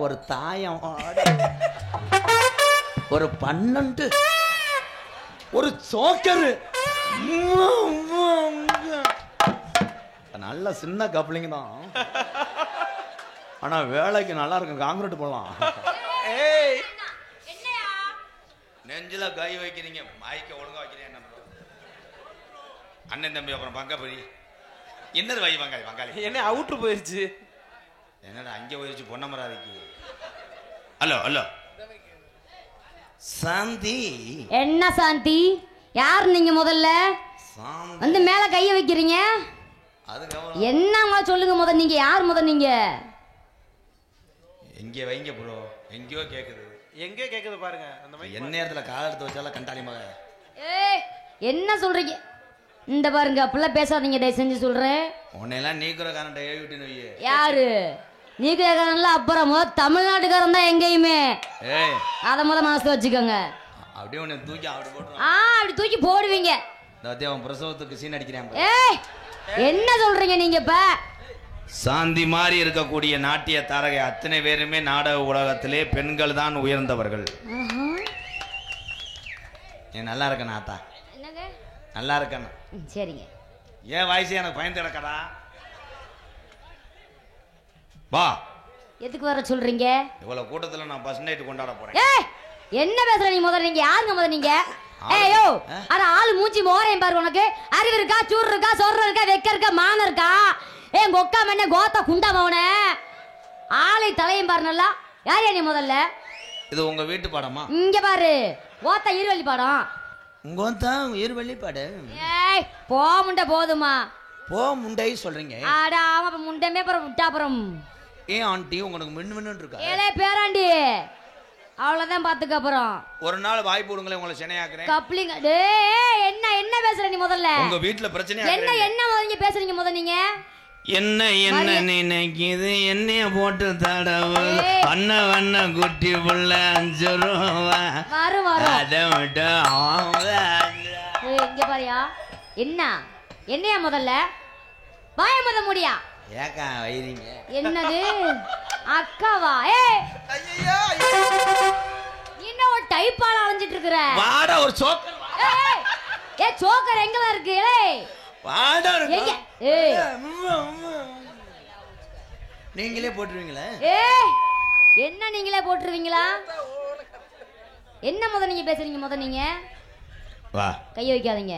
ஒரு தாயம் ஒரு 12 ஒரு சோக்கரு நல்ல சின்ன கப்ளிங் தான். ஆனா வேலைக்கு நல்லா இருக்கும். காங்கிரீட் போடலாம். நெஞ்சில கை வைக்கிறீங்க, மைக்க ஒழுங்கா வைக்கிறீங்க. அண்ணன் தம்பி அப்புறம் பங்க போய் என்னது வை பங்காளி பங்காளி என்ன அவுட்ரு போயிருச்சு. என்னடா அங்கே போயிருச்சு பொன்னமராதிக்கு. ஹலோ ஹலோ சாந்தி. என்ன சாந்தி? யார் நீங்க? முதல்ல வந்து மேல கைய வைக்கிறீங்க. என்ன சொல்லுங்க முத, நீங்க யார் முத? நீங்க எங்க வைங்க ப்ரோ, எங்கயோ கேக்குது. எங்க கேக்குது பாருங்க. அந்த மாதிரி என்ன நேரத்துல கால் எடுத்து வச்சால கண்டாலி மக. ஏய் என்ன சொல்றீங்க? இந்த பாருங்க அப்படிலாம் பேசாதீங்க தயவு செஞ்சு சொல்றேன். உன்னையெல்லாம் நீக்குற காரண்ட ஏவிட்டு நோய். யாரு நீக்குறக்காரன்ல? அப்புறம் தமிழ்நாட்டுக்காரன் தான் எங்கேயுமே. அத மனசுல வச்சுக்கோங்க. அப்படியே உன்னை தூக்கி அப்படி போட்டு அப்படி தூக்கி போடுவீங்க. அவன் பிரசவத்துக்கு சீன் அடிக்கிறேன். ஏய் என்ன சொல்றீங்க நீங்க? இப்ப சாந்தி மாதிரி இருக்கக்கூடிய நாட்டிய தாரகை அத்தனை பேருமே நாடக உலகத்திலே பெண்கள் தான் உயர்ந்தவர்கள். நல்லா இருக்க நாத்தா? நல்லா இருக்கண்ணா. சரிங்க. ஏன் வயசு எனக்கு பயந்து கிடக்கடா. வா. எதுக்கு வர சொல்றீங்க? இவ்வளவு கூட்டத்துல நான் பஸ் நைட் கொண்டாட போறேன். ஏய் என்ன பேசுற நீ? முதல்ல நீங்க யாருங்க? முதல்ல நீங்க ஏயோ அட ஆளு மூஞ்சி மோரையும் பாரு. உனக்கு அறிவு இருக்கா? சூர் இருக்கா? சொர்ற இருக்கா? வெக்க இருக்கா? மான இருக்கா? ஏன் கொக்கா மண்ண கோத்தா குண்டாமவன ஆளை தலையும் பாரு நல்லா. யார் நீ முதல்ல? இது உங்க வீட்டு பாடமா? இங்க பாரு கோத்தா இருவள்ளி பாடம். கோத்தா இருவள்ளி பாடு. ஏய் போ முண்டை போதுமா? போ முண்டை சொல்றீங்க. அட ஆமா முண்டமே அப்புறம் விட்டா அப்புறம். ஏன் ஆண்டி உங்களுக்கு மின்னு மின்னு இருக்கா? ஏலே பேராண்டி அவ்வளவுதான் பாத்துக்க. அப்புறம் ஒரு நாள் வாய் போடுங்களே உங்களை சென்னையாக்குறேன். கப்ளிங். டேய் என்ன என்ன பேசுற நீ முதல்ல? உங்க வீட்ல பிரச்சனை என்ன என்ன முதல்ல பேசுறீங்க? முதல்ல நீங்க என்ன என்ன நினைக்குது என்னைய போட்டு தடவு வண்ண வண்ண குட்டி புள்ள 5 ரூபா வரும் வரும். அத விட்டு இங்க பாரியா என்ன என்னையா முதல்ல வாய முத முடியா? ஏக்கா வைரீங்க என்னது அக்காவா? ஏய் ஐயா என்ன ஒரு டைப்பால அலைஞ்சிட்டு இருக்கற? வாடா ஒரு சோக்கர். ஏய் ஏய் சோக்கர் எங்கல இருக்கு? ஏய் வாடா எங்க? ஏய் நீங்களே போட்டுருவீங்களா? ஏய் என்ன நீங்களே போட்டுருவீங்களா? என்ன முத நீங்க பேசுறீங்க? முத நீங்க வா கைய வைக்காதீங்க.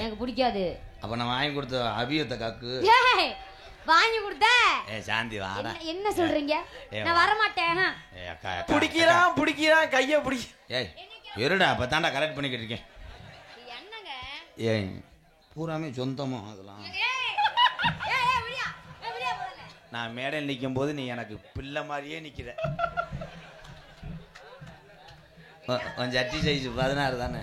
எனக்கு பிடிக்காது. அப்ப நான் வாங்கி கொடுத்த அபியத்தை காக்கு. ஏய் வாங்கி கொடுத்த. ஏய் சாந்தி வாடா. என்ன சொல்றீங்க? நான் வர மாட்டேன். ஏய் அக்கா புடிக்கிறான் கைய புடி. ஏய் இருடா அப்பதான்டா கரெக்ட் பண்ணிக்கிட்டு இருக்கேன். என்னங்க? ஏய் பூராமே சொந்தமா அதெல்லாம். ஏய் விடியா விடியா போறல. நான் மேடையில் நிக்கும் போது நீ எனக்கு பிள்ளை மாதிரியே நிக்கிற. கொஞ்சம் ஜட்டி சைஸ் 16 தானே.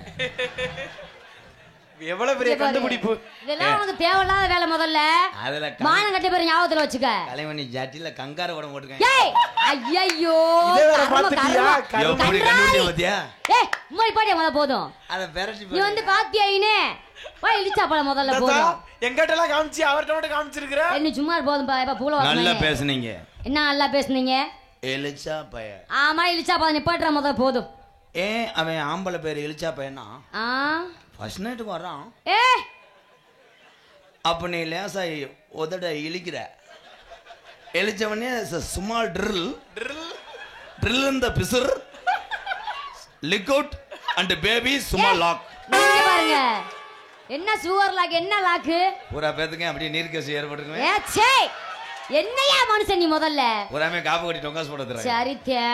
எவ்வளவு பெரிய கண்டுபிடிப்பு. இதெல்லாம் உனக்கு தேவையில்லாத வேலை. முதல்ல அதுல மானம் கட்டி பேர் ஞாபகத்துல வச்சுக்க. கலைமணி ஜட்டில கங்கார உடம்பு போட்டுக்க. ஏய் ஐயோ பாத்தியா? எப்படி கண்டுபிடிச்ச பாத்தியா? ஏய் உம்மை பாடியா முத போதும். அத பெரட்டி நீ வந்து பாத்தியா இனே? போய் இடிச்சா போல முதல்ல போதும். எங்கட்டலாம் காமிச்சி அவர்ட்ட மட்டும் காமிச்சிருக்கற. நீ சும்மா போதும் பா. இப்ப பூல வாங்க. நல்லா பேசுனீங்க. என்ன நல்லா பேசுனீங்க? எலிச்சா பைய. ஆமா இழிச்சா பாதம் நிப்பாட்டுற முதல் போதும். ஏன் அவன் ஆம்பளை பேர் எலிச்சா பையனா? ஃபர்ஸ்ட் நைட்டுக்கு வர்றான். அப்ப நீ லேசா உதட இழிக்கிற. எலிச்சவனே சுமால் ட்ரில் ட்ரில் இந்த பிசுர் லிக் அவுட் அண்ட் பேபி சும்மா லாக். நீங்க பாருங்க என்ன சுவர் லாக் என்ன லாக்கு பூரா பேத்துக்கு அப்படியே நீர்க்கசி ஏற்பட்டுருக்குமே. ஏச்சே என்னையா மனுஷன் நீ முதல்ல பூராமே காப்பு கட்டி டொங்காஸ் போட தரேன். சரித்தே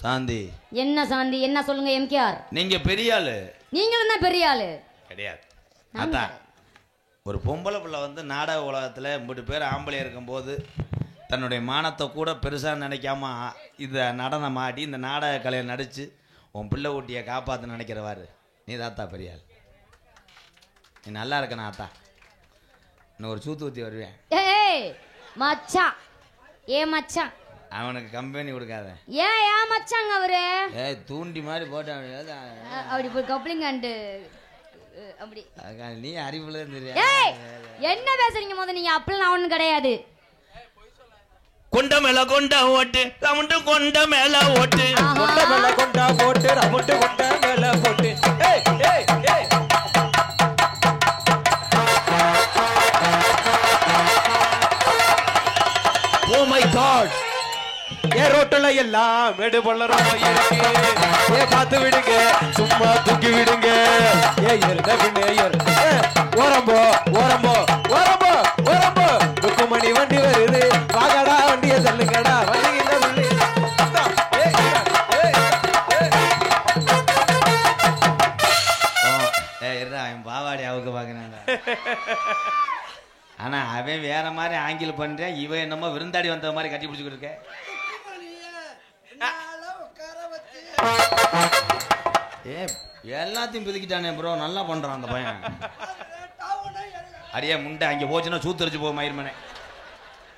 சாந்தி என்ன சாந்தி என்ன சொல்லுங்க எம்கேஆர். நீங்க பெரிய ஆளு. நீங்களும் தான் பெரிய ஆளு கிடையாது. அதான் ஒரு பொம்பளை பிள்ளை வந்து நாடக உலகத்துல 3 பேர் ஆம்பளை இருக்கும்போது தன்னுடைய மானத்தை கூட பெருசாக நினைக்காம இதை நடனம் ஆடி இந்த நாடக கலையை நடித்து உன் பிள்ளை ஊட்டியை காப்பாற்ற நினைக்கிறவாரு நீ தாத்தா பெரியாள். நீ நல்லா இருக்கணும் ஆத்தா. இன்னும் ஒரு சூத்து ஊற்றி வருவேன். ஏய் மச்சான் மச்சான் அவனுக்கு கம்பெனி கொடுக்காத. ஏன் மச்சாங்க அவரு தூண்டி மாதிரி போட்டு அப்படி போய் கப்ளிங் அண்டு அப்படி நீ அறிவுல தெரியும். என்ன பேசுறீங்க முதல்ல நீங்க அப்படிலாம் ஒன்றும் கிடையாது. கொண்ட மேல கொண்ட ஓட்டு ரவுண்டு கொண்ட மேல ஓட்டு கொண்ட மேல கொண்ட போட்டு ரவுண்டு கொண்ட மேல போட்டு ஓ மை காட். ஏ ரோட்டுல எல்லாம் மேடு பள்ளரும் இருக்கு. ஏ பார்த்து விடுங்க சும்மா தூக்கி விடுங்க. ஏ எருத பின்னே ஓரம்போ ஓரம்போ ஓரம்போ ஓரம்போ துக்குமணி வண்டி வருது வாகடா வண்டியை தள்ளுங்கடா வண்டி இந்த புள்ளி. அவன் பாவாடி அவுக்க பாக்குறாங்க. ஆனா அவன் வேற மாதிரி ஆங்கில பண்றேன். இவன் என்னமோ விருந்தாடி வந்த மாதிரி கட்டி பிடிச்சிக்கிட்டு இருக்க. எல்லாத்தையும் பிதுக்கிட்டானே ப்ரோ. நல்லா பண்றான் அந்த பையன். அடியே முண்டை அங்கே போச்சுன்னா சூத்தரிச்சு போக மயிர்மனே.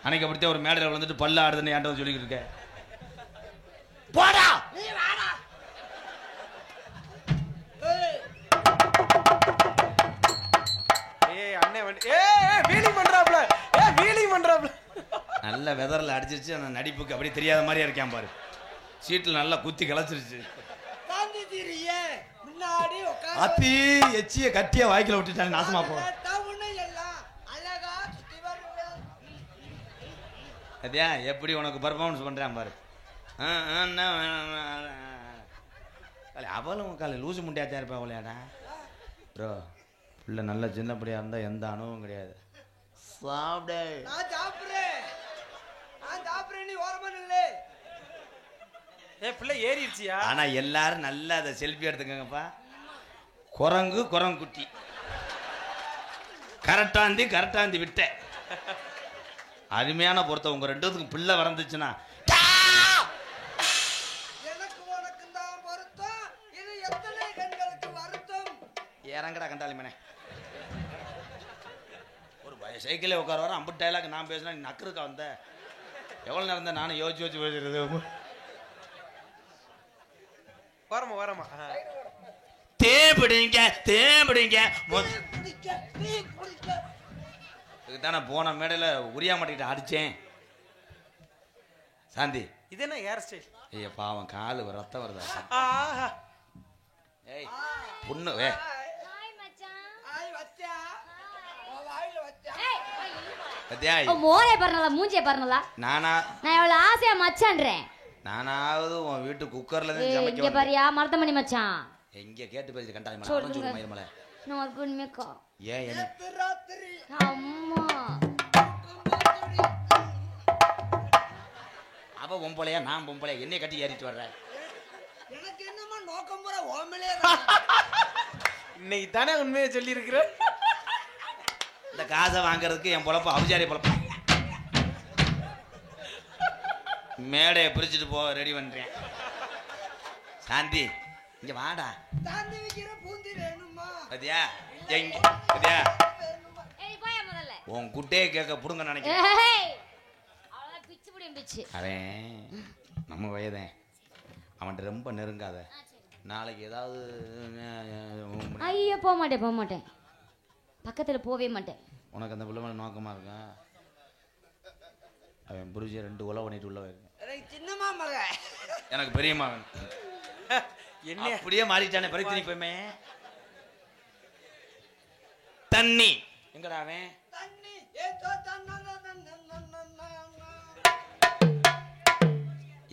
அன்னைக்கு அப்படித்தான் ஒரு மேடையில் வந்துட்டு பல்ல ஆடுதுன்னு ஏன்ட்ட சொல்லிக்கிட்டு இருக்க. போடா நல்ல வெதரில் அடிச்சிருச்சு. அந்த நடிப்புக்கு அப்படியே தெரியாத மாதிரியே இருக்கான் பாரு. சீட்டில் நல்லா குத்தி கிளச்சிருச்சு. அத்தி எச்சிய கட்டிய வாய்க்கில விட்டுட்டாங்க. நாசமா போ. அதே எப்படி உனக்கு பர்ஃபார்மன்ஸ் பண்றான் பாரு. அவளும் காலை லூசு முண்டியாச்சா இருப்பா அவளையாடா ப்ரோ. பிள்ளை நல்ல சின்னப்படியா இருந்தா எந்த அனுபவம் கிடையாது. சாப்பிடு பிள்ளை ஏறிடுச்சியா. ஆனா எல்லாரும் நல்லா அதை செல்ஃபி எடுத்துக்கங்கப்பா. குரங்கு குரங்குட்டி கரெக்டாந்தி விட்ட அருமையான பொருத்தம். உங்க ரெண்டுத்துக்கும் பிள்ளை வரந்துச்சுன்னா இறங்கடா கண்டாலிமனே. ஒரு சைக்கிளே உட்கார வர 50 டைலாக் நான் பேசினா நீ நக்கருக்கா வந்த. எவ்வளவு நேரம் தான் நானும் யோசிச்சு பேசுறது. வரமா தேபிடுங்க இதுதானே போன மேடையில உரியா மாட்டிக்கிட்டு அடிச்சேன். சாந்தி இது என்ன ஹேர் ஸ்டைல்? ஐயா பாவம் காலு ரத்தம் வருதா. ஏய் பொண்ணு மோரே பறனல மூஞ்சியே பறனல. நான் எவ்வளவு ஆசையா மச்சான்றேன். நானாவது உன் வீட்டு குக்கர்ல இருந்து சமைக்க இங்க பாரியா மருதமணி மச்சான். எங்க கேட்டு பேசி கண்டாய் மலை சொல்லுங்க மயிர்மலை. நான் குண்மேக்கா ஏன் என்ன அம்மா அவ பொம்பளையா நான் பொம்பளையா என்னைய கட்டி ஏறிட்டு வர்ற. எனக்கு என்னமா நோக்கம் போற ஓமலே. இன்னைக்கு தானே உண்மையை சொல்லி இருக்கிற. இந்த காசை வாங்குறதுக்கு என் பொழப்பு அபிஜாரி பொழப்பு. மேடையை பிரிச்சுட்டு போக ரெடி பண்றேன். சாந்தி இங்க வாடா. தாண்டி வைக்கிற பூந்தி வேணுமா? பாத்தியா எங்க பாத்தியா ஏய் போய் முதல்ல உன் குட்டையை கேட்க புடுங்க நினைக்கிறேன். அவள பிச்சு புடியும் பிச்சு. அவன் நம்ம வயதேன். அவன்கிட்ட ரொம்ப நெருங்காத. நாளைக்கு ஏதாவது ஐயோ போக மாட்டேன் பக்கத்துல போவே மாட்டேன். உனக்கு அந்த பிள்ளை நோக்கமா இருக்கா. அவன் புரிஞ்சு 2 உல பண்ணிட்டு உள்ள சின்னமா மக. எனக்கு பெரிய மகன். என்ன அப்படியே மாறிட்டானே பரித்தினி போயுமே. தண்ணி எங்கடா அவன்? தண்ணி ஏதோ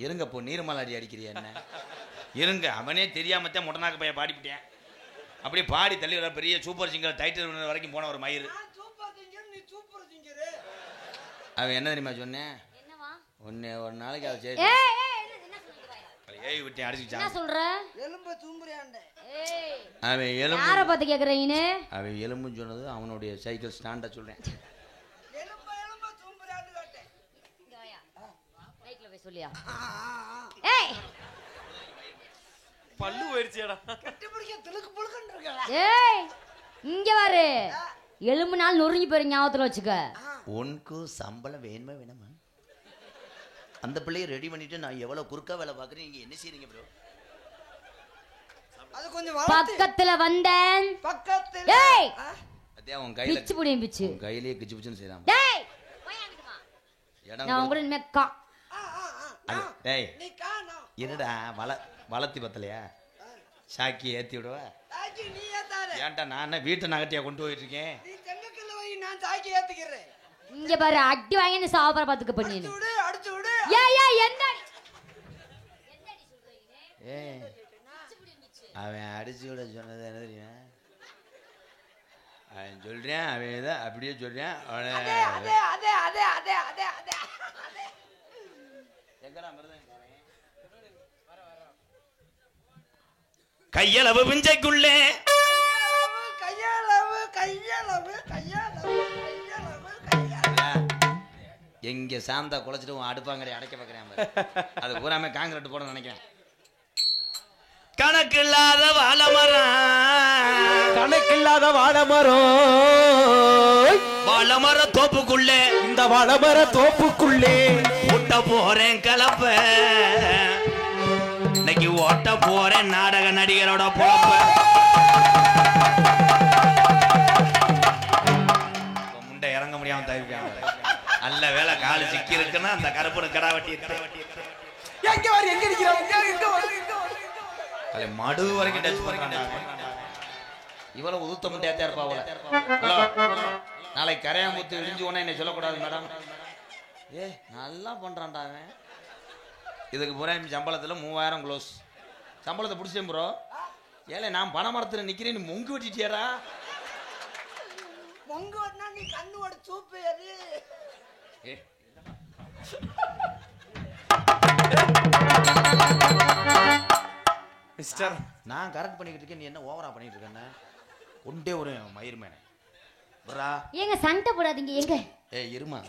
இருங்க போ, நீர்மலாடி அடிக்கிறியா என்ன? இருங்க, அவனே தெரியாமத்தான் முட்டநாக்கு பையன் பாடிவிட்டேன். அப்படியே பாடி தள்ளி வர பெரிய சூப்பர் சிங்கர் டைட்டில் வரைக்கும் போன ஒரு மயிறு. சூப்பர் சிங்கர், நீ சூப்பர் சிங்கர். அவன் என்ன தெரியுமா சொன்னேன்? என்னவா? ஒரு நாளைக்கு அதை சரி ஏய் விட்டு அடிச்சு என்ன சொல்ற? எலும்பு தூம்புறியாண்ட. ஏய் அவன் எலும்பு யாரை பார்த்து கேக்குறீங்க? அவன் எலும்புன்னு சொன்னது அவனுடைய சைக்கிள் ஸ்டாண்டை சொல்றேன். எலும்பு தூம்புறியாண்டு கேட்டேன். இங்க வாயா. மைக்ல போய் சொல்லியா? ஆ, ஆ, ஆ. ஏய் பல்லு போயிருச்சேடா. கட்டி பிடிக்க திலுக்கு புழுக்குன்னு இருக்கல. ஏய் இங்க பாரு. எலும்பு நாள் நொறுங்கி போய் ஞாபகத்துல வச்சுக்க. உனக்கு சம்பளம் வேணுமா வேணாமா? அந்த பிள்ளையை ரெடி பண்ணிட்டு நான் எவ்வளவு குறுக்கா வேலை பார்க்குறேன். நீங்க என்ன செய்றீங்க ப்ரோ? அது கொஞ்சம் வளர்த்து பக்கத்துல வந்தேன். பக்கத்துல. ஏய் ஆ, அதே உன் கையில பிச்சு புடியும் பிச்சு. உன் கையிலேயே கிச்சு பிச்சுன்னு செய்யலாம். டேய் போய் அங்கிட்டு வா. இடம் நான் உங்களை மெக்கா. ஆ, ஆ, ஆ. அது டேய் நீ காணோம். இருடா, வளர்த்தி பத்தலையா? சாக்கி ஏத்தி விடுவா? தாக்கி நீ ஏத்தாத. ஏன்டா நான் வீட்டை நகட்டியா கொண்டு போயிட்டு இருக்கேன். நீ தெங்கக்கல்ல வை, நான் தாக்கி ஏத்துக்கிறேன். இங்க பாரு அடி வாங்கி நீ சாவற பாத்துக்க பண்ணி. அடிச்சு விடு. ஏய் ஏய் என்ன என்னடி சொல்றீங்க? ஏய் அவன் அடிச்சு விட சொன்னது என்ன தெரியுமா? அவன் சொல்றேன், அவன் இதை அப்படியே சொல்றேன். அவனை அதே அதே அதே அதே அதே அதே அதே அதே. எங்கடா மருதன்? கையளவு விஞ்சைக்குள்ளே கையளவு கையளவு கையளவு கையளவு கையளவு. எங்க சாந்தா குலைச்சிட்டு உன் அடுப்பாங்கடி அடைக்க பார்க்குறேன். அது பூராமே காங்கிரட் போட நினைக்கிறேன். கணக்கில்லாத வாழமரம், கணக்கில்லாத வாழைமரம், வாழமர தோப்புக்குள்ளே, இந்த வாழைமர தோப்புக்குள்ளே ஓட்ட போறேன் கலப்ப. இன்னைக்கு ஓட்ட போறேன் நாடக நடிகரோட பொழப்ப. முண்டை இறங்க முடியாம தவிர்க்காங்க. நல்ல வேலை காலு சிக்கி இருக்குன்னா அந்த கருப்பு கடா வெட்டி இருக்கு. எங்க வர எங்க நிக்கிறாங்க? அது மடு வரைக்கும் டச் பண்றாங்க. இவ்வளவு உதுத்த முட்டையாத்தே இருப்பா போல. ஹலோ, நாளைக்கு கரையாம்பூத்து இடிஞ்சு உடனே என்ன சொல்லக்கூடாது மேடம். ஏ நல்லா பண்றான்டா அவன். இதுக்கு பூரா சம்பளத்துல 3000 க்ளோஸ். சம்பளத்தை பிடிச்சேன் ப்ரோ. ஏலே நான் பண மரத்துல நிக்கிறேன், நீ மொங்கு வெட்டிட்டியாரா? மொங்கு வட்டா நீ கண்ணோட சூப்பு அது. ஏ மிஸ்டர், நான் கரெக்ட் பண்ணிக்கிட்டு இருக்கேன், நீ என்ன ஓவரா பண்ணிட்டு இருக்கேன்னு ஒன்றே ஒரு மயிர் மேனே ப்ரா. ஏங்க சண்டை போடாதீங்க. எங்க ஏய் இருமா,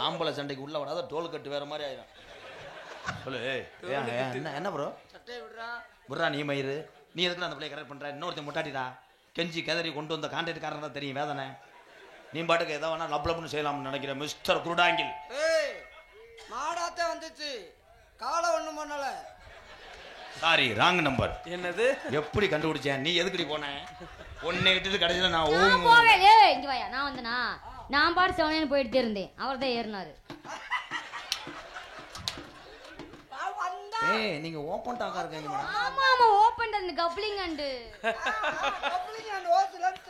ஆம்பளை சண்டைக்கு உள்ள விடாத டோல் கட்டு வேற மாதிரி ஆயிடும். சொல்லு என்ன என்ன ப்ரோ? சட்டையை விடுறா. புர்ரா நீ மயிறு, நீ எதுக்கு அந்த பிள்ளைய கரெக்ட் பண்ற? இன்னொருத்தன் முட்டாட்டிடா கெஞ்சி கதறி கொண்டு வந்த கான்ட்ராக்ட்காரன் தான் தெரியும் வேதனை. நீ பாட்டுக்கு எதை வேணா லப்லப்னு செய்யலாம்னு நினைக்கிற மிஸ்டர் குருடாங்கில். ஏய் மாடாத்தே வந்துச்சு, காலை ஒண்ணும் பண்ணல. Sorry wrong number. என்னது? எப்படி கண்டுபிடிச்சேன்? நீ எதுக்குடி போன? ஒன்னே விட்டுட்டு கடைசியில் நான் நான் போவே. ஏய் இங்க வாயா. நான் வந்தனா நான் பாட்டு செவனேன்னு போயிட்டே இருந்தேன். அவர் தான் ஏறினாரு. வந்தா ஏய் நீங்க ஓபன் டாக்கா இருக்கீங்க மேடம். ஆமா ஆமா ஓபன் அந்த கப்ளிங் அண்ட் கப்ளிங் அண்ட் ஓஸ்லன்ஸ்.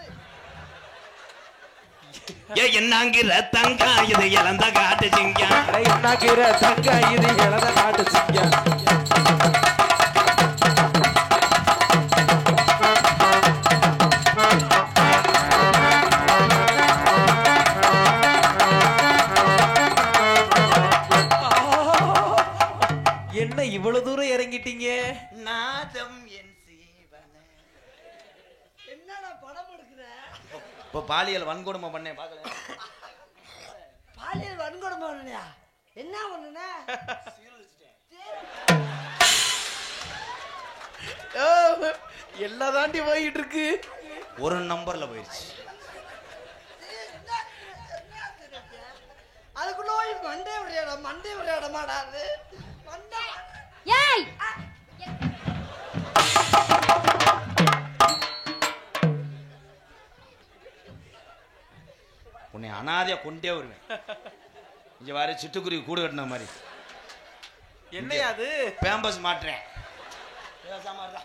ஏ என்னங்கிற தங்கா இது இளந்த காட்டு சிங்கா. என்னங்கிற தங்க இது இளந்த காட்டு சிங்கா. என்ன இவ்வளவு தூரம் இறங்கிட்டீங்க? நாதம் என் சீவனே. என்னடா படம் எடுக்கிற? இப்போ பாலியல் வன்கொடுமை பண்ணேன் பார்க்கல. பாலியல் வன்கொடுமை பண்ணலையா? என்ன பண்ணுன? எல்லாம் தாண்டி போயிட்டு இருக்கு. ஒரு நம்பர்ல போயிடுச்சு. அதுக்குள்ள போய் மண்டே விளையாடமாடா அது. மண்டை ஏய் உன்னை அனாதையா கொண்டே வருவேன். இங்க வாரு சிட்டுக்குருவி கூடு கட்டின மாதிரி. என்னையா அது? பேம்பஸ் மாட்டுறேன். பேசாம இருடா.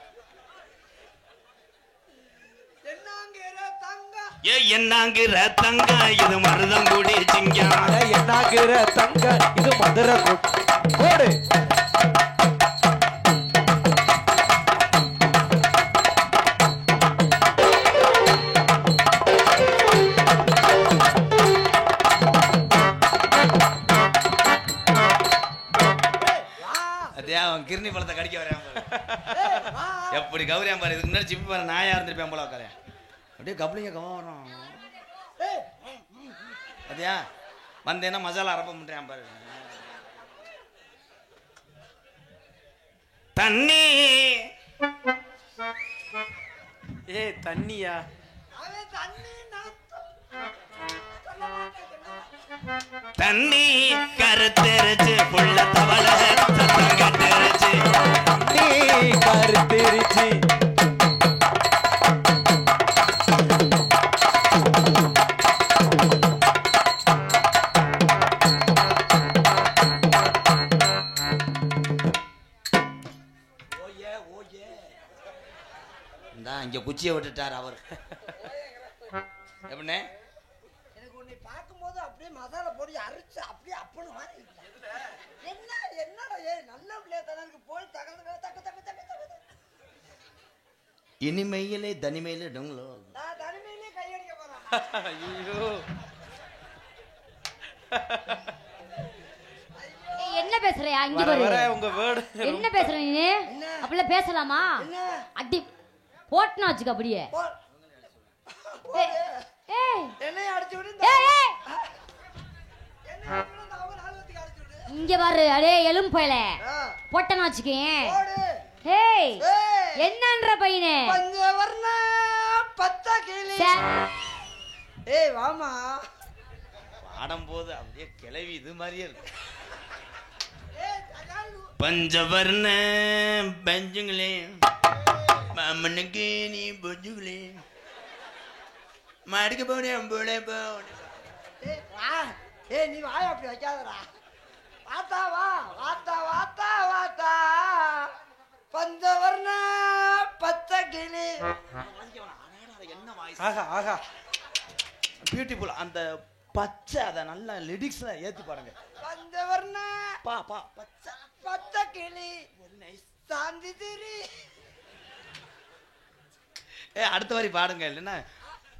ஏ என்னங்கிற தங்க இது மருதங்குடி சிங்கம். என்னங்கிற தங்க இது மதுரை கோடு. அதே அவன் கிருணி பழத்தை கடிக்க வரையான் பாரு. எப்படி கௌரியாம் பாரு. இதுக்கு முன்னாடி சிப்பி பாரு நாயா இருந்திருப்பேன் போல உட்காரேன். அப்படியே கப்ளிங்க கவனம். அதே வந்தேன்னா மசாலா அரப்ப முட்டேன் பாரு. தண்ணி தண்ணியா? தண்ணி கருத்தரிச்சு புள்ள தவள சத்தம் கட்டுருச்சு. தண்ணி கருத்தரிச்சு இங்க குச்சியை விட்டுட்டார் அவர். எப்படின்னே எனக்கு உன்னை பார்க்கும்போது அப்படியே மசாலா போட்டு அரைச்சு அப்படியே அப்பனு மாதிரி என்ன என்னடா நல்ல பிள்ளைய தனக்கு போய் தகவல் தக்க தக்க தக்க தக்க இனிமையிலே தனிமையிலே டங்களோ. நான் தனிமையிலே கையடிக்க போறேன். ஐயோ என்ன பேசுறியா? இங்க பாரு. உங்க வேர்டு என்ன பேசுற நீ? அப்படியே பேசலாமா? அடி போட்னா வச்சுக்க அப்படியே. என்னைய அடிச்சு விடு. இங்க பாரு. அடே எலும்பையில போட்டனா வச்சுக்கேன். ஏய் என்னன்ற பையனே? பஞ்சவர்ண பச்சை கிளி. ஏய் வாமா. பாடும்போது அப்படியே கிளவி இது மாதிரியே இருக்கு. பஞ்சவர்ண பஞ்சுங்களே மாமனுக்கு நீ பஞ்சுங்களே மாடுக்கு போனேன் போனே போனே. ஏய் நீ வாய அப்படி வைக்காதடா. வாத்தா வா வாத்தா வாத்தா வாத்தா பஞ்சவர்ண பச்சை கிளி. என்ன வாய்ஸ். ஆஹா ஆஹா பியூட்டிஃபுல். அந்த பச்சை அதை நல்லா லிரிக்ஸ்ல ஏத்தி பாருங்க. பஞ்சவர்ண பா பா பச்சை பச்சை கிளி சாந்தி திரி. அடுத்த வரி பாடுங்க. இல்லைன்னா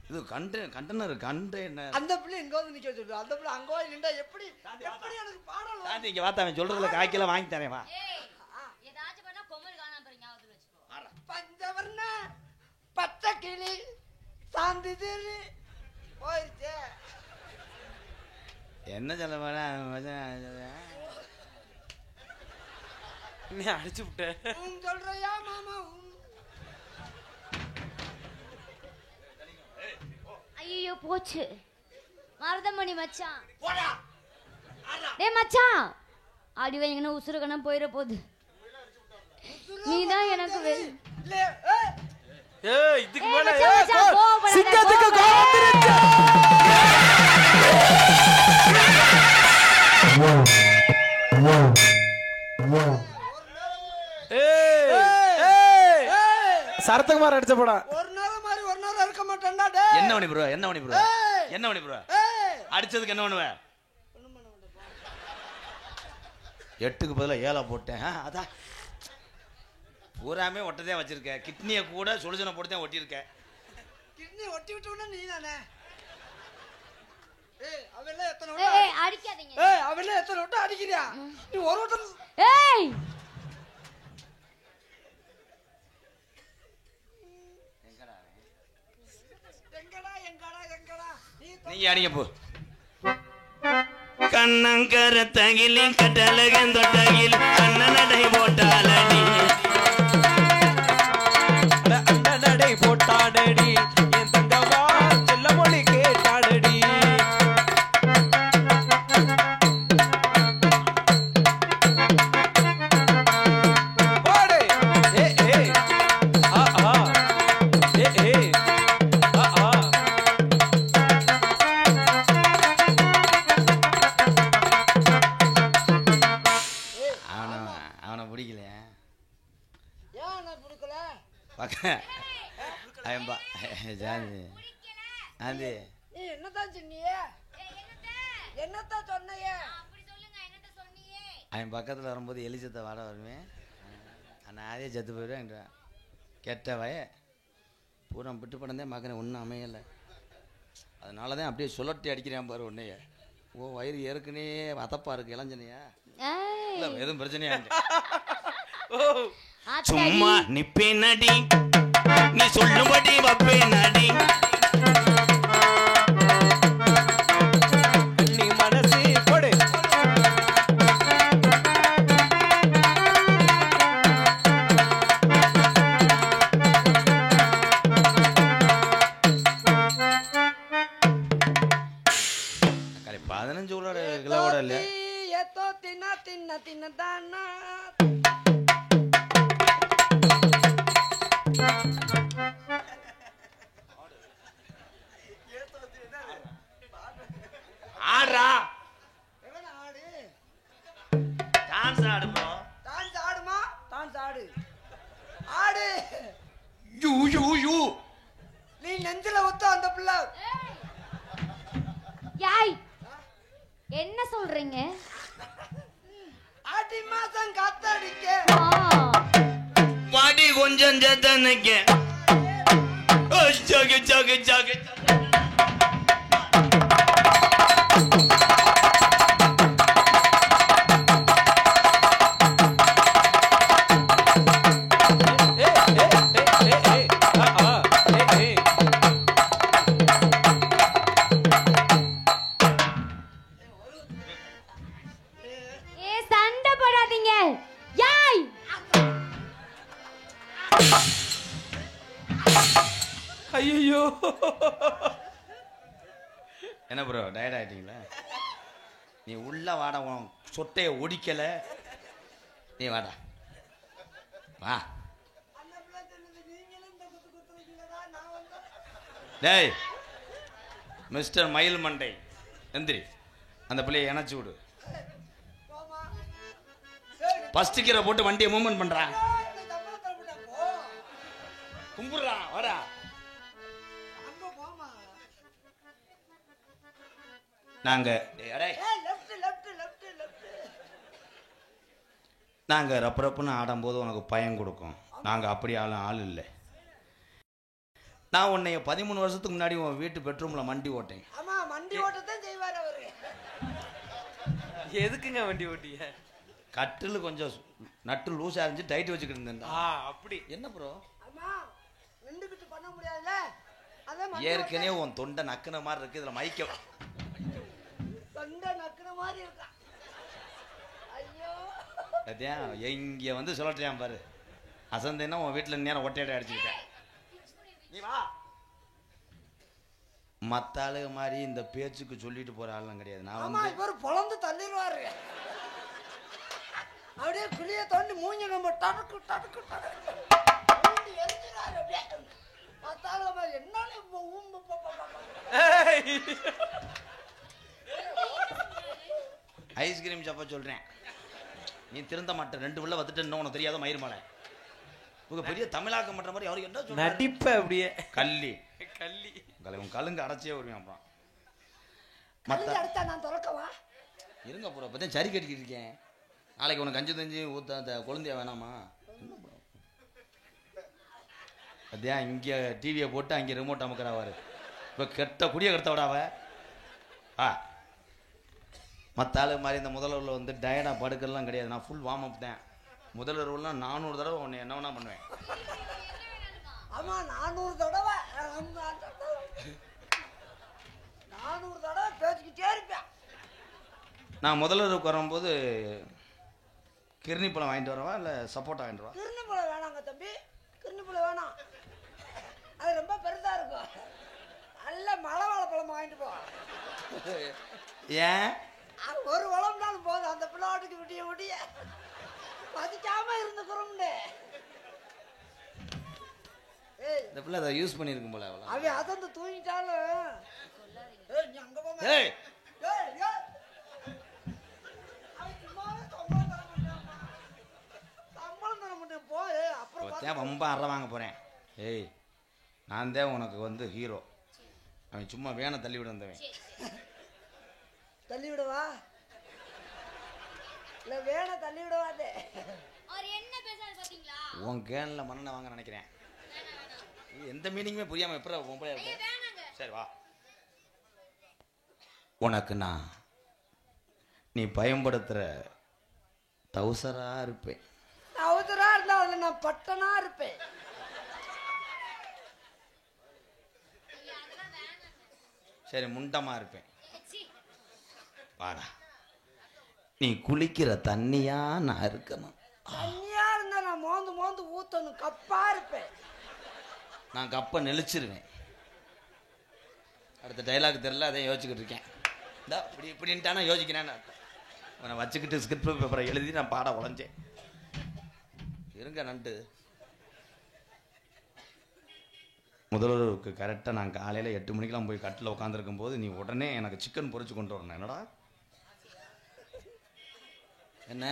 இது கண்டனர் என்ன அந்த பிள்ளை இங்க வந்து நிக்க சொல்லுது. அந்த பிள்ளை அங்க போய் நின்றா எப்படி எப்படி எனக்கு பாடலாம். தாண்டி இங்க வாத்தா அவன் சொல்றதுல காய்க்கல வாங்கி தரேன் வா. ஏதாச்சும் பண்ணா கொமல் காணாம போறீங்க. ஞாபகத்துல வச்சுக்கோ. பஞ்சவர்ண பச்சை கிளி சாந்தி திரி போயிடுச்சு. என்ன சொல்ல போனா நீ அடிச்சு விட்ட. சொல்றியா மாமா? ஐயோ போச்சு. மருதமணி மச்சான். டேய் மச்சான் அடி வைங்கன்னு உசுறு கணம் போயிட போகுது. நீதான் எனக்கு ஏய் இதுக்கு மேல சிங்கத்துக்கு சரத்குமார் அடிச்ச போடா. ஒரு நேரம் மாதிரி ஒரு நேரம் இருக்க மாட்டேன்டா. டேய் என்ன பண்ணி ப்ரோ என்ன பண்ணி ப்ரோ என்ன பண்ணி ப்ரோ அடிச்சதுக்கு என்ன பண்ணுவ? 8க்கு பதிலா 7 போட்டேன். அதான் பூராமே ஒட்டதே வச்சிருக்க. கிட்னியை கூட சொல்யூஷனை போட்டு தான் ஒட்டியிருக்க. கிட்னி ஒட்டி விட்டோம்னா நீ தானே. ஏய் அவெல்லாம் எத்தனை ஏய் அடிக்காதீங்க. ஏய் அவெல்லாம் எத்தனை விட்டு அடிக்கிறியா? நீ ஒரு விட்டு. ஏய் நீங்க அடிங்க போ. கண்ணங்கர தகிலி கட்டலகன் தொட்டகில் அண்ணனடை போட்டாலடி அண்ணனடை போட்டாடடி என் தங்கமா செல்ல மொழி கேட்டாடடி. போடு ஏ ஏ ஆ ஆ ஏ ஏ ஆ ஆ ஆனா ஏன் நான் கொடுக்கல ஐம்பா ஜாதி அது நீ என்னதான் சொன்னியே என்னத்தான் சொன்னையே அவன் பக்கத்தில் வரும்போது எலிச்சத்தை வாட வருவேன் நான் அதே செத்து போயிடுவேன் கெட்ட வய பூரா விட்டு படந்தே பார்க்குறேன் ஒன்றும் அமையலை அதனால தான் அப்படியே சுழட்டி அடிக்கிறேன் பாரு உன்னைய ஓ வயிறு ஏற்கனவே வதப்பா இருக்கு இளஞ்சனையா இல்லை எதுவும் பிரச்சனையா சும்மா நிப்பே நடி நீ சொல்லும்படி வப்பே நடி நீ மனசு கொடு கலை 15 கிலோட இல்லை ஏத்தோ தின்னா தின்ன தின்ன தானா ஆடுறா எவன ஆடு டான்ஸ் ஆடு ப்ரோ டான்ஸ் ஆடுமா டான்ஸ் ஆடு ஆடு யூ யூ யூ நீ நெஞ்சில ஊத்த அந்த பிள்ளை யாய் என்ன சொல்றீங்க ஆடி மாசம் காத்தடிக்க வாடி கொஞ்சம் ஜத்தனைக்க ஜாக ஜாக ஜாக ஏ சண்டை போடாதீங்க யாய் ஐயோ என்ன ப்ரோ டயர்ட் ஆயிட்டீங்களா நீ உள்ள வாடா உன் சொட்டையை ஒடிக்கல நீ வாடா வா அந்த பிள்ளை சொல்லுது நீங்களும் இந்த குத்து குத்துறீங்களா நான் வந்து டேய் மிஸ்டர் மயில் மண்டை எந்திரி அந்த பிள்ளையை இணைச்சி விடு போமா ஃபர்ஸ்ட் கீரை போட்டு வண்டியை மூவ்மெண்ட் பண்றான் இந்த சம்பளத்தை விட போ கும்பிடுறான் வாடா அங்க போமா நாங்க டேய், அடே லெஃப்ட் லெஃப்ட் லெஃப்ட் லெஃப்ட் நாங்க ரப்பு ரப்புன்னு ஆடும்போது உனக்கு பயம் கொடுக்கும் நாங்க அப்படி ஆள் இல்லை நான் உன்னைய 13 வருஷத்துக்கு முன்னாடி உன் வீட்டு பெட்ரூம்ல மண்டி ஓட்டேன் ஆமா மண்டி ஓட்டத்தான் செய்வார் அவரு எதுக்குங்க வண்டி ஓட்டிய கட்டில் கொஞ்சம் நட்டு லூஸா இருந்துச்சு டைட் வச்சுக்கிட்டு இருந்தேன் அப்படி என்ன ப்ரோ ஆமா நின்றுக்கிட்டு பண்ண முடியாதுல்ல அதான் மண்டி ஏற்கனவே உன் தொண்டை நக்குன மாதிரி இருக்கு இதுல மைக்க தொண்டை நக்குன மாதிரி இருக்கா ஐயோ அதான் இங்க வந்து சொல்லட்டேன் பாரு அசந்தேன்னா உன் வீட்டுல நேரம் ஒட்டையடை அடிச்சுக்கிட்டேன் நீ வா மத்த ஆளுக மாதிரி இந்த பேச்சுக்கு சொல்லிட்டு போற ஆளும் கிடையாது நான் ஆமா வந்து இவர் பொழந்து தள்ளிடுவாரு அப்படியே குழிய தோண்டி மூஞ்சி நம்ம டடுக்கு டடுக்கு டடுக்கு மூஞ்சி எரிஞ்சிடாரு அப்படியே பார்த்தாலும் மாதிரி என்னன்னு ஊம்பு ஐஸ்கிரீம் சாப்பா சொல்றேன் நீ திருந்த மாட்ட 2 பிள்ளை வந்துட்டு இன்னும் உனக்கு தெரியாத மயிர்மலை உங்க பெரிய தமிழாக்க மாட்ட மாதிரி அவருக்கு என்ன சொல்றாரு நடிப்ப அப்படியே கள்ளி கள்ளி உன் கலுங்க அடைச்சே வருவேன் அப்புறம் மத்த மத்த அடுத்தா நான் திறக்கவா இருங்க ப்ரோ இப்பதான் சரி கட்டிக்கிட்டு இருக்கேன் நாளைக்கு உனக்கு கஞ்சி தஞ்சி ஊத்த அந்த குழந்தைய வேணாமா என்ன ப்ரோ அதான் இங்கே டிவியை போட்டு அங்கே ரிமோட் அமுக்கிறாவாரு இப்போ கெட்ட குடிய கெடுத்த விடாவ ஆ மற்ற ஆளு மாதிரி இந்த முதல்வரில் வந்து டயர்டாக படுக்கலாம் கிடையாது நான் ஃபுல் வார்ம் அப் தான் முதல்வர்லாம் 400 தடவை உன்னை என்ன வேணா பண்ணுவேன் ஆமா 400 தடவை 400 தடவை பேசிக்கிட்டே இருப்பேன் நான் முதல்வருக்கு வரும்போது கிர்னி பழம் வாங்கிட்டு வரவா இல்லை சப்போட்டா வாங்கிட்டு வரவா கிருணி பழம் வேணாங்க தம்பி கிருணி பழம் வேணாம் அது ரொம்ப பெருசா இருக்கும் நல்ல மலை வாழைப்பழம் வாங்கிட்டு போ ஏன் அது ஒரு வளம்னாலும் போதும் அந்த பிள்ளாட்டுக்கு விடிய விடிய பதிக்காம இருந்துக்கிறோம்னு ஏய் இந்த பிள்ளை அதை யூஸ் பண்ணியிருக்கும் போல அவ்வளோ அவன் அதந்து தூங்கிட்டாலும் ஏய் நீ அங்க போங்க ஏய் ஏய் ஏய் அவன் சும்மாவே சம்பளம் தர மாட்டான் போ அப்புறம் ஏன் ரொம்ப அற வாங்க போகிறேன். ஏய், நான் தான் உனக்கு வந்து ஹீரோ. அவன் சும்மா வேணை தள்ளி விட வந்தவன். தள்ளி விடவா இல்ல வேண தள்ளி விடவாதே. உன் கேனில் மண்ணை வாங்க நினைக்கிறேன். எந்த மீனிங்குமே புரியாமல் எப்படி பொம்பளை இருக்க. சரி வா, உனக்கு நான் நீ பயன்படுத்துகிற தௌசரா இருப்பேன். அவசரா இருந்தா அதுல நான் பட்டனா இருப்பேன். சரி, முண்டமா இருப்பேன். வாடா, நீ குளிக்கிற தண்ணியா நான் இருக்கணும். தண்ணியா இருந்தா நான் மோந்து மோந்து ஊத்தணும். கப்பா இருப்பேன். நான் கப்பை நெளிச்சிருவேன். அடுத்த டைலாக் தெரியல, அதை யோசிச்சுக்கிட்டு இருக்கேன். இந்த இப்படி இப்படின்ட்டானா யோசிக்கிறேன்னு உன்னை வச்சுக்கிட்டு ஸ்கிரிப்ட் பேப்பரை எழுதி நான் பாட உழைஞ்சேன். இருங்க நண்டு. முதல்வருக்கு கரெக்டாக நான் காலையில் 8 மணிக்கெலாம் போய் கட்டில் உட்காந்துருக்கும் போது நீ உடனே எனக்கு சிக்கன் பொரிச்சு கொண்டு வரணும். என்னடா என்ன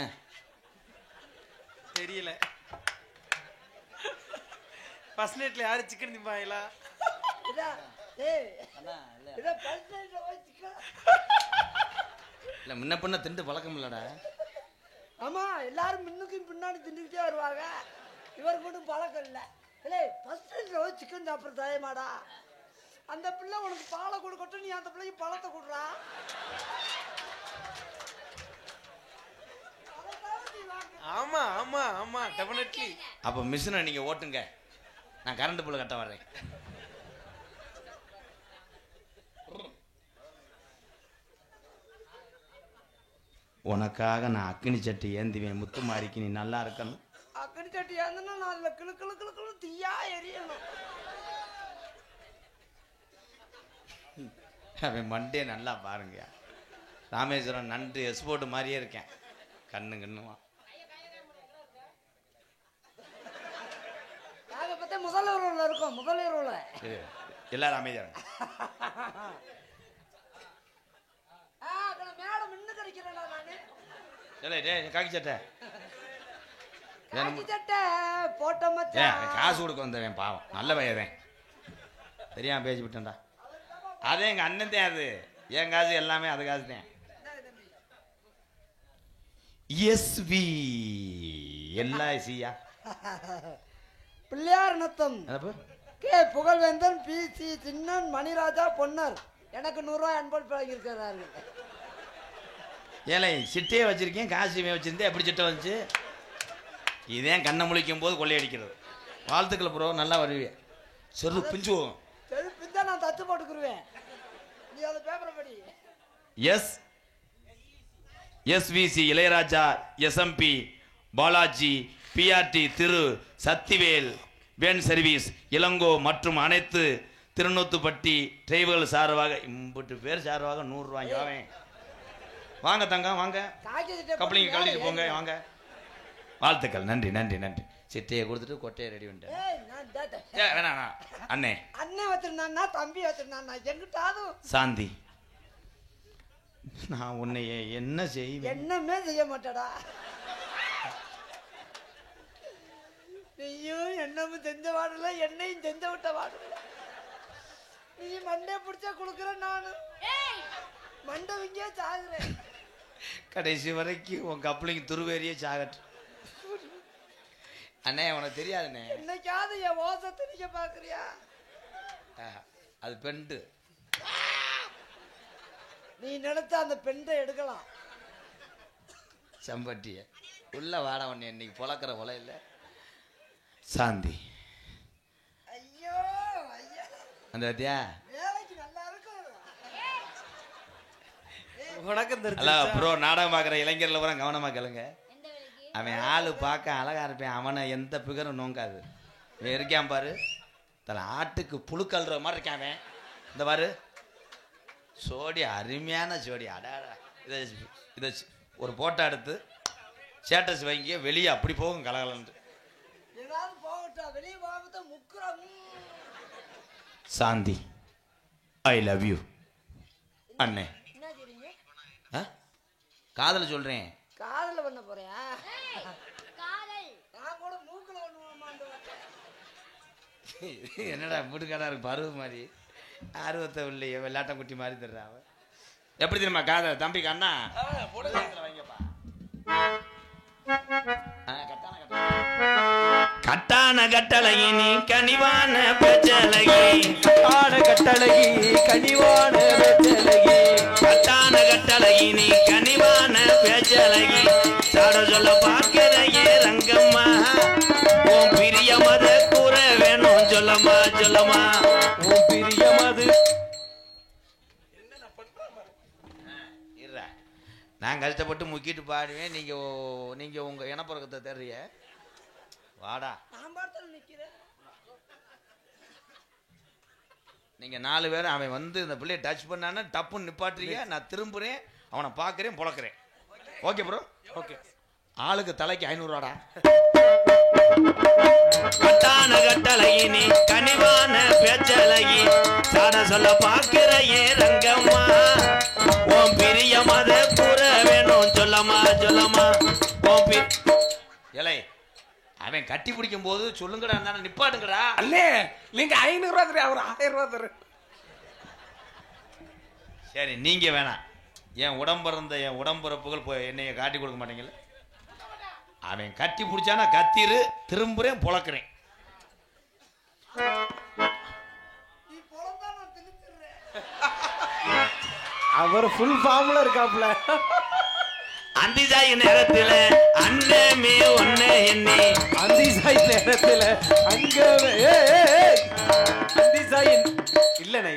தெரியல. ஃபர்ஸ்ட் நைட்ல யாரு சிக்கன் திம்பாங்களா? இல்லை முன்ன பின்ன திண்டு பழக்கம் இல்லடா. ஆமா, எல்லாரும் முன்னுக்கும் பின்னாடி திண்டுக்கிட்டே வருவாங்க. இவர் மட்டும் பழக்கம் இல்லை. சிக்கன் சாப்பிட்ற தயமாடா. அந்த பிள்ளை உனக்கு பாலை கொடுக்கட்டும், நீ அந்த பிள்ளைக்கு பழத்தை கொடுறா. ஆமா ஆமா ஆமா டெஃபினெட்லி. அப்போ மிஷினை நீங்கள் ஓட்டுங்க, நான் கரண்ட் பில் கட்ட வர்றேன். உனக்காக நான் அக்கினி சட்டி ஏந்துவேன். முத்து மாறிக்கு நீ நல்லா இருக்கணும். அக்கடி சட்டி ஏந்தனா நான் கிளு கிளு கிளு கிளு தீயா எரியணும். அவன் மண்டே நல்லா பாருங்க. ராமேஸ்வரம் நண்டு எக்ஸ்போர்ட் மாதிரியே இருக்கேன். கண்ணு கண்ணுமா நாங்கள் பார்த்தா முதல்வரில் இருக்கோம். முதல்வரில் எல்லாரும் அமைதியாங்க. மேடம் இன்னும் கிடைக்கிறேன் நானு. காக்கி சட்டை காக்கி சட்டை போட்ட மச்சான். காசு கொடுக்க வந்தவன் பாவம், நல்ல வயதேன். தெரியாம பேசி விட்டேன்டா. அதே எங்க அண்ணன் தான். அது என் காசு எல்லாமே அது காசு தான். எஸ்வி எல்ஐசியா பிள்ளையார் நத்தம் கே புகழ்வேந்தன் பிசி சின்னன் மணிராஜா பொன்னர் எனக்கு 100 ரூபாய் அன்பள் பழகியிருக்கிறார்கள். ஏழை சிட்டையே வச்சிருக்கேன், காசுமே வச்சிருந்தேன். எப்படி சிட்டை வந்துச்சு? இதே கண்ணை முழிக்கும் போது கொள்ளையடிக்கிறது. வாழ்த்துக்கள் ப்ரோ, நல்லா வருவேன். செரு பிஞ்சுவோம். சரி பிஞ்சா நான் தச்சு போட்டுக்குருவேன். நீ அந்த பேப்பரை படி. SVC Ilaiyaraja, SMB Balaji, PRT Thiru Sakthivel, van service Ilango மற்றும் அனைத்து திருநூத்துப்பட்டி டிரைவர்கள் சார்பாக இம்புட்டு பேர் சார்பாக 100 ரூபாய்க்கு வாங்க. வாங்க தங்கம் வாங்க, கப்ளிங்க கழட்டிட்டு போங்க வாங்க. வாழ்த்துக்கள், நன்றி நன்றி நன்றி. சிட்டையை கொடுத்துட்டு கொட்டையை ரெடி பண்ணிட்டேன். வேணா அண்ணே. அண்ணன் வச்சிருந்தான்னா தம்பி வச்சிருந்தான்னா எங்கிட்டாவது சாந்தி, நான் உன்னை என்ன செய்வேன்? என்னமே செய்ய மாட்டடா. நீயும் என்னமும் செஞ்ச வாடல, என்னையும் செஞ்ச விட்ட வாடல. நீ மண்டே பிடிச்சா கொடுக்குற, நானு மண்டவிங்கே சாகுறேன். கடைசி வரைக்கும் உன் கப்ளிங் துருவேரியே சாகட்டும். அண்ணே உனக்கு தெரியாதுண்ணே, என்னைக்காவது என் ஓசத்தை நீங்க பாக்குறியா? அது பெண்டு. நீ நினைச்சா அந்த பெண்டை எடுக்கலாம். செம்பட்டிய உள்ள வாட உன்னை இன்னைக்கு பொழக்கிற பொல இல்லை. சாந்தி, ஐயோ ஐயா, அந்த பத்தியா வேலைக்கு நல்லா இருக்கும். உனக்கு அல்ல ப்ரோ, நாடகம் பார்க்குற இளைஞர்ல பூரா கவனமா கேளுங்க. அவன் ஆளு பார்க்க அழகா இருப்பேன், அவனை எந்த பிகரும் நோங்காது. இவன் இருக்கான் பாரு, தலை ஆட்டுக்கு புழுக்கல்ற மாதிரி இருக்கான் அவன். இந்த பாரு சோடி, அருமையான சோடி. அடாடா, இதை ஒரு போட்டோ எடுத்து ஸ்டேட்டஸ் வைங்க, வெளியே அப்படி போகும் கலகலன்ட்டு. ஏதாவது போகட்டும், வெளியே போகாம முக்குறோம். சாந்தி, ஐ லவ் யூ அண்ணே. என்ன செய்றீங்க? காதல் சொல்றேன். காதல பண்ண போறியா? காதல் நான் கூட மூக்குல பண்ணுவோமான்னு என்னடா முடுக்காடா இருக்கு பருவ மாதிரி ஆர்வத்தை இல்லையே வெள்ளாட்டம் குட்டி மாதிரி தர்றா அவன். எப்படி தெரியுமா காத தம்பி கண்ணா வைங்கப்பா. கட்டான கட்டழகி நீ கனிவான பேச்சழகி கட்டான கட்டழகி கனிவான பேச்சழகி கட்டான கட்டழகி நீ கனிவான பேச்சழகி சாட சொல்ல பார்க்கிறையே ரங்கம்மா உன் பிரிய மத கூற வேணும் சொல்லம்மா சொல்லம்மா உன் பிரியமது. நான் கஷ்டப்பட்டு முக்கிட்டு பாடுவேன். நீங்க உங்க இனப்பறக்கத்தை தெரிய வாடா. நான் பாடத்துல நிக்கிறேன். நீங்க 4 பேரும் அவன் வந்து இந்த பிள்ளைய டச் பண்ணானே டப்புன்னு நிப்பாட்டுறீங்க. நான் திரும்புறேன், அவனை பார்க்கறேன், புழக்கிறேன். Okay bro. ஓகே. ஆளுக்கு தலைக்கு 500 ரூபாடா. கட்டான கட்டழகி நீ கனிவான பேச்சழகி சாட சொல்ல பார்க்கிறையே ரங்கம்மா உன் பிரிய மத கூற வேணும் சொல்லம்மா சொல்லம்மா இலை அவன் கட்டி பிடிக்கும் போது சொல்லுங்கடா இருந்தாலும் நிப்பாட்டுங்கடா. அல்லே நீங்க 500 ரூபா தரு, அவர் 1000 ரூபா தரு. சரி நீங்க வேணாம். என் உடம்புறப்புகள் போய் என்னைய காட்டி கொடுக்க மாட்டீங்களா? அவன் கட்டி பிடிச்சானா கத்திரு, திரும்புறேன், புழக்கிறேன். நீ பொழந்தா நான் திணிச்சிடுறேன். அவர் ஃபுல் ஃபார்ம்ல இருக்காப்ல. அந்திசாய் நேரத்துல அண்ணமே ஒன்ன எண்ணி அந்திசாய் நேரத்துல அங்க அந்திசாய் இல்லனே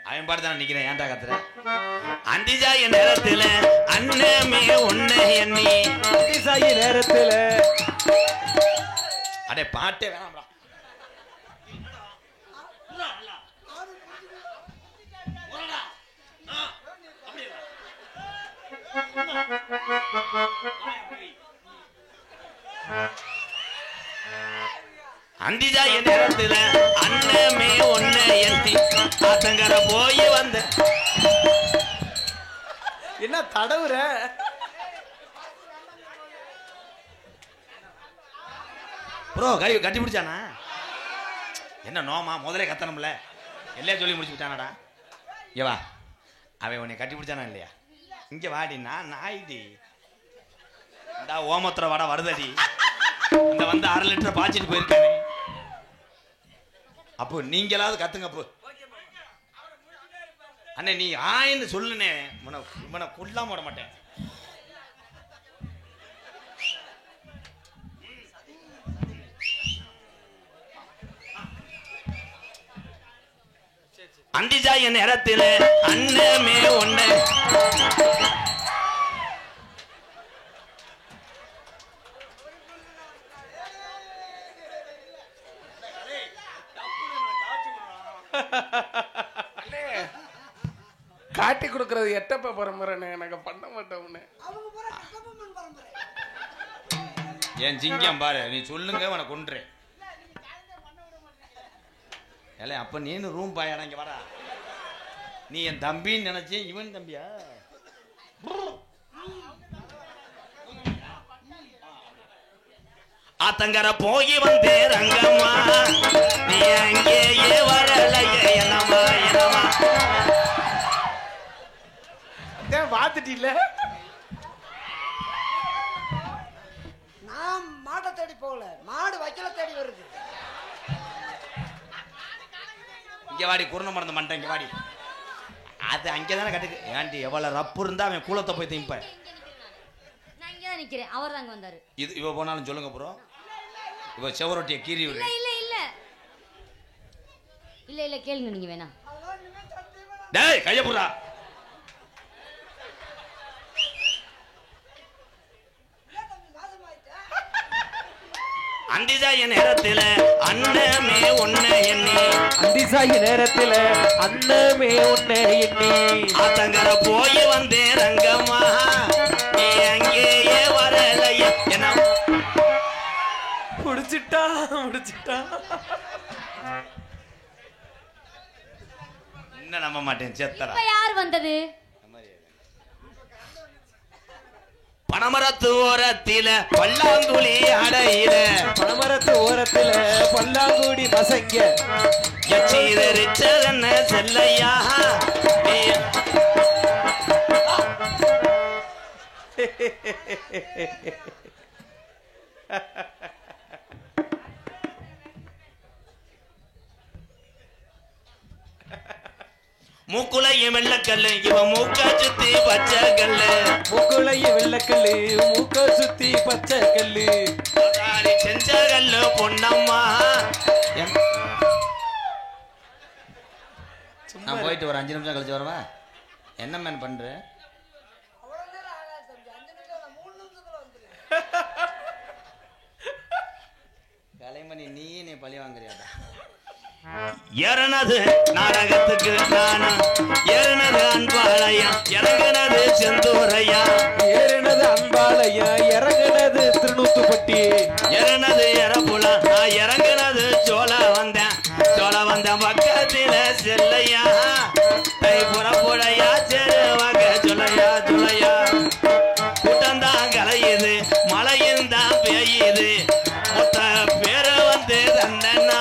அவன் பாட்டு தான் நிக்கிறேன். ஏன்டா கத்துற? அந்திசாய் நேரத்துல அண்ணமே ஒன்ன எண்ணி அந்திசாய் நேரத்துல அடே பாட்டே வேணாம்டா. அந்திசாய நேரத்துல அண்ணமே ஒன்ன எத்தி ஆத்தங்கர போய் வந்த என்ன தடவுற? ப்ரோ கை கட்டி பிடிச்சானா? என்ன நோமா முதலே கத்தணும்ல, எல்லையா சொல்லி முடிச்சு விட்டானடா. இங்க வா, அவன் உன்னை கட்டி பிடிச்சானா இல்லையா? இங்க வாடி, நான் நாய்டி. இந்த ஓமத்திர வடை வருதடி. இந்த வந்து 1/2 லிட்டர் பாய்ச்சிட்டு போயிருக்கானே. அப்போ நீங்களாவது கத்துங்க. அப்போ அண்ணே நீ ஆயின்னு சொல்லுனே, இவனை கொல்லாம விட மாட்டேன். அந்திசாய நேரத்தில் அண்ணமே ஒண்ணு காட்டி கொடுக்கறது எட்டப்ப பரம்பரைன்னு நாங்க பண்ண மாட்டோம்னு. அவங்க பூரா கட்டபொம்மன் பரம்பரை. என் சிங்கம் பாரு, நீ சொல்லுங்க உன கொன்றேன். ஏலே அப்ப நீனு ரூம் பாயாடா, இங்க வாடா. நீ என் தம்பின்னு நினைச்சேன், இவன் தம்பியா? ஆத்தங்கர போய் வந்தே ரங்கம்மா நீ அங்கேயே வரலையே என்னமா என்னமா பாத்துட்டில. நான் மாட்டை தேடி போகல, மாடு வைக்கல தேடி வருது. இங்க வாடி, குருண மறந்து மண்டை, இங்க வாடி. அது அங்கேதானே கட்டுக்கு. ஏன்டி எவ்வளவு ரப்பு இருந்தா அவன் கூலத்தை போய் திம்ப. நான் இங்க தான் நிக்கிறேன், அவர் தாங்க வந்தாரு. இது இவ போனாலும் சொல்லுங்க ப்ரோ. இவ செவரொட்டிய கீறி விடு. இல்ல இல்ல இல்ல இல்ல இல்ல கேளுங்க நீங்க வேணா. டேய் கைய புறா. அந்திசாய நேரத்துல அண்ணமே ஒன்ன எண்ணி அந்திசாய நேரத்துல அண்ணமே ஒன்ன எண்ணி ஆத்தங்கர போய் வந்தே ரங்கம்மா நீ அங்கேயே வரலையே என்ன முடிச்சிட்டா. என்ன நம்ப மாட்டேன் செத்தரா. இப்ப யார் வந்தது? பனமரத்து ஓரத்தில பல்லாங்குழி அடையில பனமரத்து ஓரத்துல பல்லாங்குடி பசங்க எச்சீதரிச்சதென்ன செல்லையா மூக்குலையும் வெள்ளக்கல்லு இவன் மூக்க சுத்தி பச்சை கல்லு மூக்குலையும் வெள்ளக்கல்லு மூக்க சுத்தி பச்சை கல்லு செஞ்ச கல்லு பொன்னம்மா. நான் போயிட்டு ஒரு 5 நிமிஷம் கழிச்சு வரவா? என்ன மேன் பண்ற? கலைமணி நீ பழி வாங்குறியாடா? ஏறனது நாடகத்துக்கு நானா ஏறனது அன்பாளையா இறங்கினது செந்தூரையா ஏறினது அன்பாளையா இறங்கினது திருநூத்துப்பட்டி ஏறனது எறப்புலா நான் இறங்கினது சோழ வந்தேன் பக்கத்தில செல்லையா கை புறப்புழையா செருவாங்க சொல்லையா சொல்லையா கூட்டம்தான் கலையுது மழையும் தான் பெய்யுது மொத்த பேரை வந்து தந்தனா